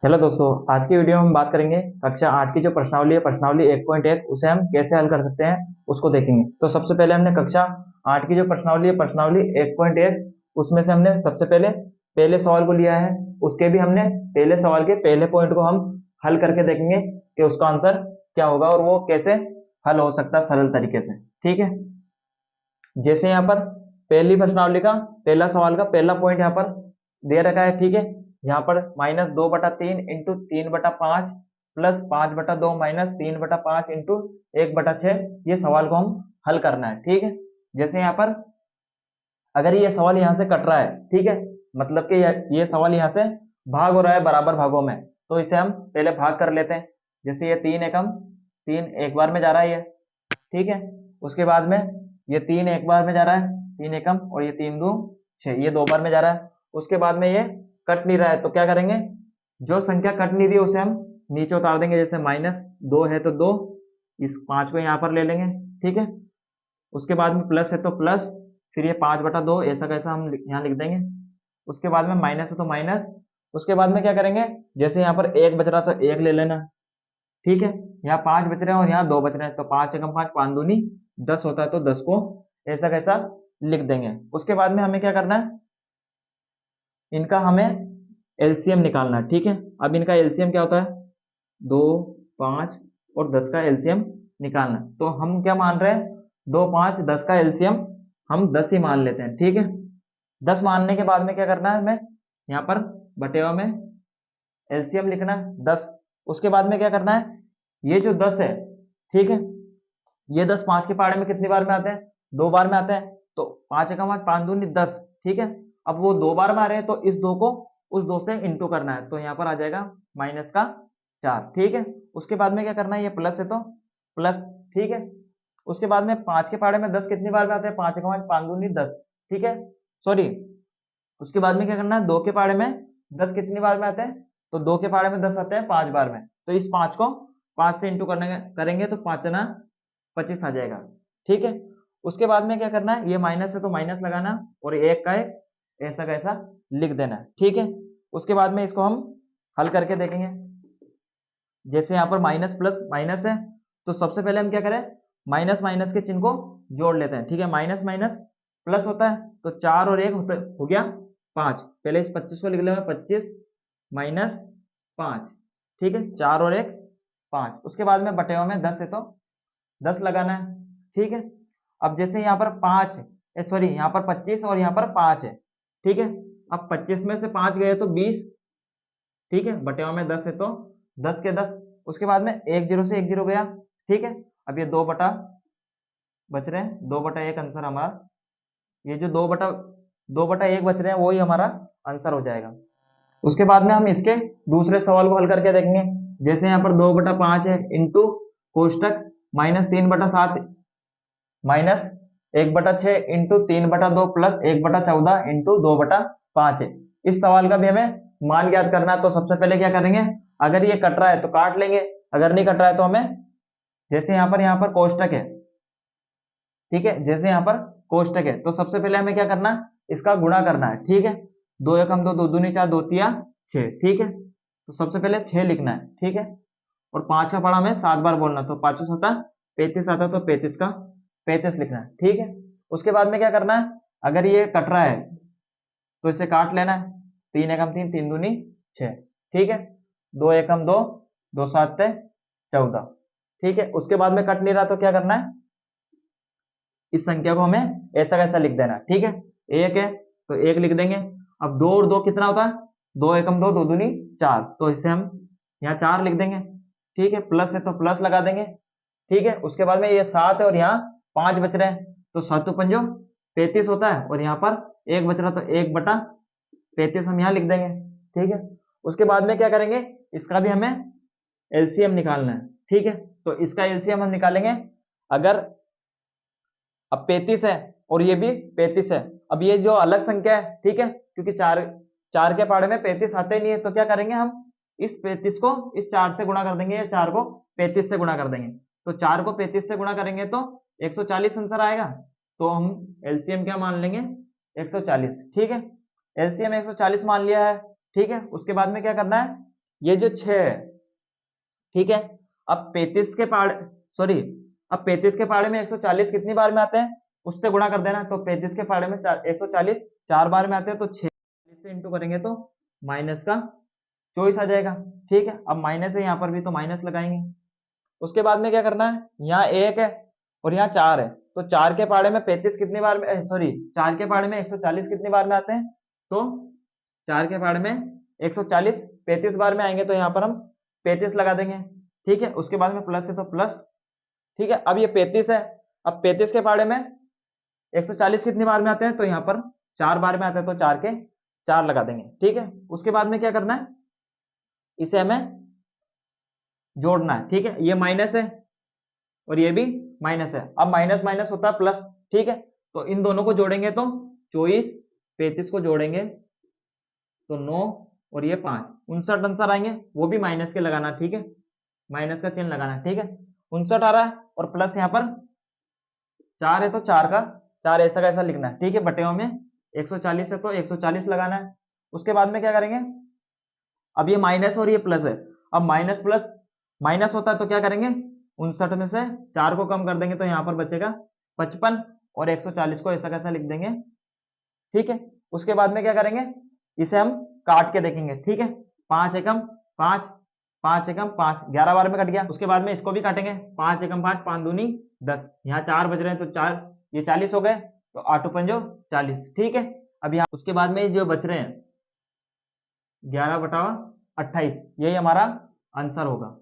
Hello दोस्तों, आज की वीडियो में हम बात करेंगे कक्षा 8 की जो प्रश्नावली है, प्रश्नावली 1.1 उसे हम कैसे हल कर सकते हैं उसको देखेंगे। तो सबसे पहले हमने कक्षा 8 की जो प्रश्नावली है, प्रश्नावली 1.1 उसमें से हमने सबसे पहले पहले सवाल को लिया है। उसके भी हमने पहले सवाल के पहले पॉइंट को हम हल करके देखेंगे कि उसका आंसर क्या होगा और वो कैसे हल हो सकता है सरल तरीके से। ठीक है, जैसे यहाँ पर पहली प्रश्नावली का पहला सवाल का पहला पॉइंट यहाँ पर दे रखा है। ठीक है, यहाँ पर -2/3 इंटू 3/5 प्लस 5/2 -3/5 इंटू 1/6, ये सवाल को हम हल करना है। ठीक है, जैसे यहाँ पर अगर ये सवाल यहाँ से कट रहा है, ठीक है, मतलब कि ये सवाल यहाँ से भाग हो रहा है बराबर भागों में, तो इसे हम पहले भाग कर लेते हैं। जैसे ये 3 एकम 3 एक बार में जा रहा है ये, ठीक है। उसके बाद में ये 3 एक बार में जा रहा है, 3 एकम, और ये 3 दो 6, ये 2 बार में जा रहा है। उसके बाद में ये कट नहीं रहा है, तो क्या करेंगे, जो संख्या कट नहीं रही है उसे हम नीचे उतार देंगे। जैसे -2 है तो 2, इस 5 को यहाँ पर ले लेंगे। ठीक है, उसके बाद में प्लस है तो प्लस, फिर ये 5/2 ऐसा कैसा हम यहाँ लिख देंगे। उसके बाद में माइनस है तो माइनस। उसके बाद में क्या करेंगे, जैसे यहाँ पर एक बच रहा तो एक ले लेना। ठीक है, यहाँ 5 बच रहे हैं और यहाँ 2 बच रहे हैं, तो 5 एकम 5 5 दूनी 10 होता है, तो 10 को ऐसा कैसा लिख देंगे। उसके बाद में हमें क्या करना है, इनका हमें एलसीएम निकालना है। ठीक है, अब इनका एलसीएम क्या होता है, 2, 5 और 10 का एलसीएम निकालना है। तो हम क्या मान रहे हैं, 2, 5, 10 का एलसीएम हम 10 ही मान लेते हैं। ठीक है, 10 मानने के बाद में क्या करना है, हमें यहाँ पर बटेवा में एलसीएम लिखना है 10। उसके बाद में क्या करना है, ये जो 10 है, ठीक है, ये 10 5 के पहाड़े में कितनी बार में आते हैं, 2 बार में आते हैं। तो 5 एकम 5 5 दूनी 10। ठीक है, अब वो 2 बार में आ रहे हैं, तो इस 2 को उस 2 से इंटू करना है, तो यहाँ पर आ जाएगा -4। ठीक है, उसके बाद में क्या करना है, ये प्लस है तो प्लस। ठीक है, उसके बाद में 5 के पहाड़े में 10 कितनी बार में आते हैं, 5 एकम 5 5 दूनी 10। ठीक है, सॉरी, उसके बाद में क्या करना है, 2 के पहाड़े में 10 कितनी बार में आते हैं, तो 2 के पहाड़े में 10 आते हैं 5 बार में, तो इस 5 को 5 से इंटू करने करेंगे तो 5 ना 25 आ जाएगा। ठीक है, उसके बाद में क्या करना है, ये माइनस है तो माइनस लगाना और एक का एक ऐसा का ऐसा लिख देना। ठीक है, उसके बाद में इसको हम हल करके देखेंगे। जैसे यहाँ पर माइनस प्लस माइनस है, तो सबसे पहले हम क्या करें, माइनस माइनस के चिन्ह को जोड़ लेते हैं। ठीक है, माइनस माइनस प्लस होता है, तो 4 और 1 हो गया 5। पहले इस 25 को लिख लेंगे, 25 माइनस 5। ठीक है, 4 और 1 5। उसके बाद में बटेवा में 10 है तो 10 लगाना है। ठीक है, अब जैसे यहाँ पर 5, सॉरी, यहाँ पर 25 और यहाँ पर 5 है। ठीक है, अब 25 में से 5 गए तो 20। ठीक है, बटेवा में 10 है तो 10 के 10। उसके बाद में एक जीरो से एक जीरो गया। ठीक है, अब ये 2 बटा बच रहे हैं, 2/1 आंसर हमारा, ये जो 2/1 बच रहे हैं वही हमारा आंसर हो जाएगा। उसके बाद में हम इसके दूसरे सवाल को हल करके देखेंगे। जैसे यहाँ पर 2/5 है इंटू कोष्टक -3/7 माइनस 1/6 इंटू 3/2 प्लस 1/14 इंटू 2/5 है। इस सवाल का भी हमें मान ज्ञात करना है। तो सबसे पहले क्या करेंगे, अगर ये कट रहा है तो काट लेंगे, अगर नहीं कट रहा है तो हमें, जैसे यहाँ पर कोष्टक है, ठीक है, जैसे यहाँ पर कोष्टक है, तो सबसे पहले हमें क्या करना है, इसका गुणा करना है। ठीक है, 2 एकम 2 2 दूनी 4 2 तिया 6। ठीक है, तो सबसे पहले 6 लिखना है। ठीक है, और 5 का पढ़ा हमें 7 बार बोलना, तो 5 7 35 आता, तो 35 का 35 लिखना है। ठीक है, उसके बाद में क्या करना है, अगर ये कट रहा है तो इसे काट लेना है। 3 एकम 3 3 दूनी 6। ठीक है, 2 एकम 2 2 7 14। ठीक है, उसके बाद में कट नहीं रहा तो क्या करना है, इस संख्या को हमें ऐसा कैसा लिख देना। ठीक है, एक है तो एक लिख देंगे। अब 2 और 2 कितना होता है, 2 एकम 2 2 दूनी 4, तो इसे हम यहाँ 4 लिख देंगे। ठीक है, प्लस है तो प्लस लगा देंगे। ठीक है, उसके बाद में ये 7 है और यहाँ 5 बच रहे हैं, तो 7 पंजो 35 होता है, और यहाँ पर एक बच रहा तो 1/35 हम यहाँ लिख देंगे। ठीक है, उसके बाद में क्या करेंगे, इसका भी हमें एलसीएम निकालना है। ठीक है, तो इसका एलसीएम हम निकालेंगे। अगर अब 35 है और ये भी 35 है, अब ये जो अलग संख्या है, ठीक है, क्योंकि चार चार के पहाड़े में 35 आते नहीं है, तो क्या करेंगे हम, इस 35 को इस 4 से गुणा कर देंगे, या 4 को 35 से गुणा कर देंगे। तो 4 को 35 से गुणा करेंगे तो 140 आंसर आएगा। तो हम एलसीएम क्या मान लेंगे, 140। ठीक है, एलसीएम 140 मान लिया है। ठीक है, उसके बाद में क्या करना है, ये जो 6 है, ठीक है, अब 35 के पहाड़े, सॉरी, अब 35 के पहाड़े में 140 कितनी बार में आते हैं, उससे गुणा कर देना। तो 35 के पहाड़े में 140 4 बार में आते हैं, तो 6 से इंटू करेंगे तो माइनस का 24 आ जाएगा। ठीक है, अब माइनस है, यहाँ पर भी तो माइनस लगाएंगे। उसके बाद में क्या करना है, यहाँ 1 है और यहाँ 4 है, तो 4 के पहाड़े में 35 कितनी बार में, सॉरी, 4 के पहाड़े में 140 कितनी बार में आते हैं, तो 4 के पहाड़े में 140 35 बार में आएंगे, तो यहाँ पर हम 35 लगा देंगे। ठीक है, उसके बाद में प्लस है तो प्लस। ठीक है, अब ये 35 है, अब 35 के पहाड़े में 140 कितनी बार में आते हैं, तो यहाँ पर 4 बार में आते हैं, तो 4 के 4 लगा देंगे। ठीक है, उसके बाद में क्या करना है, इसे हमें जोड़ना है। ठीक है, ये माइनस है और ये भी माइनस है, अब माइनस माइनस होता है प्लस। ठीक है, तो इन दोनों को जोड़ेंगे तो 24 35 को जोड़ेंगे तो 9 और ये 5 59 आंसर आएंगे, वो भी माइनस के लगाना। ठीक है, माइनस का चिन्ह लगाना। ठीक है, 59 आ रहा है और प्लस यहाँ पर 4 है, तो 4 का 4 ऐसा कैसा लिखना है। ठीक है, बटेओं में 140 है तो 140 लगाना है। उसके बाद में क्या करेंगे, अब ये माइनस और ये प्लस है, अब माइनस प्लस माइनस होता है तो क्या करेंगे, 59 में से 4 को कम कर देंगे, तो यहाँ पर बचेगा 55 और 140 को ऐसा कैसा लिख देंगे। ठीक है, उसके बाद में क्या करेंगे, इसे हम काट के देखेंगे। ठीक है, 5 एकम 5 5 एकम 5 11 बार में कट गया। उसके बाद में इसको भी काटेंगे, 5 एकम 5 5 दूनी 10, यहाँ 4 बज रहे हैं तो 4 ये 40 हो गए, तो 8 पंजो 40। ठीक है, अब यहाँ उसके बाद में जो बच रहे हैं 11 बटा 28, यही हमारा आंसर होगा।